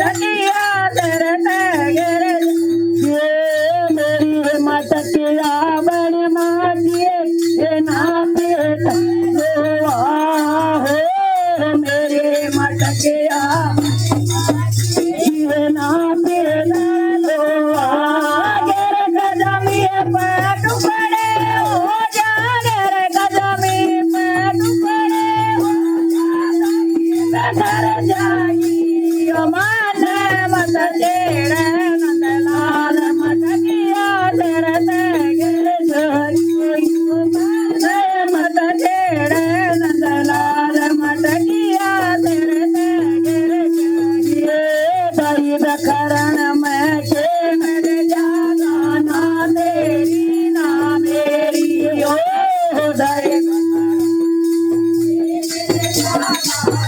मटकिया तेरे तेगर ये मेरी मटकिया बन माटिए ये ना बेटा हो मेरी मटकिया ये ना बेटा करण में के मेरे जाना ना तेरी ना मेरी ओ दया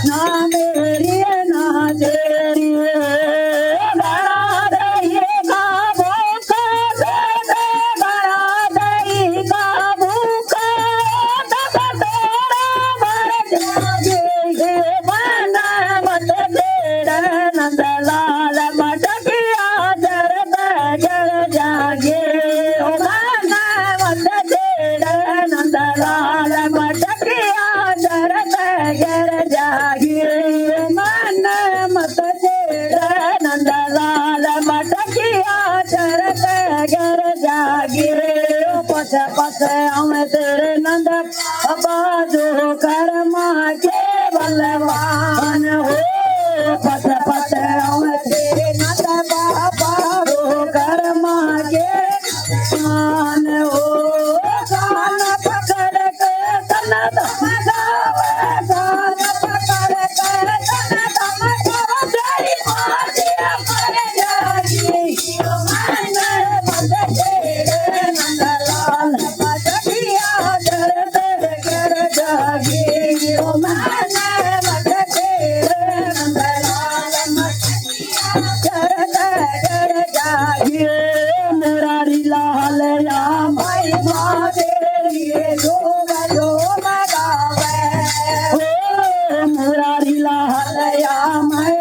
ना मेरी ना तेरी बड़ा दही का भूखा दे बड़ा दही का भूखा तेरा मर जाएगी मन मत तेरा नंदलाल मटकिया जर जर जागे ओ मन मत तेरा नंदलाल मटकिया जर जर जागे मन मत तेरा नंदलाल मटकिया जर जर जागे पस पस हमें तेरे नंद बाजू कर्मा के बलवान हो पस पस हमें तेरे नंद बाबा कर्मा के मान हो कान पकड़ के तन दमगावे कान पकड़ के तन दमगावे तेरी माटी मर जाएगी मन मत तेरे नंदलाल मटकिया जर जर जागी मन मत तेरे नंदलाल मटकिया जर जर जागी मुरारी लाल या माई माँ तेरी झूम गावे ओ मुरारी लाल या माई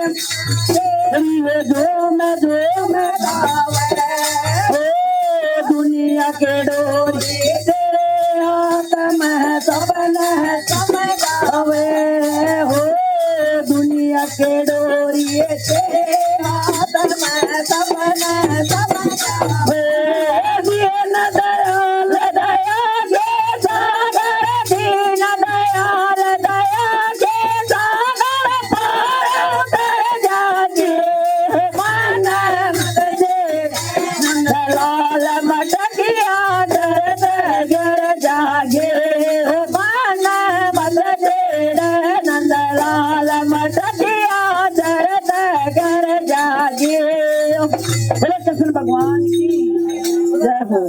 तेरी झूम गावे ओ दुनिया के डोरी तेरे हाथ में सबने समगावे हो दुनिया के डोरी तेरे हाथ में सबने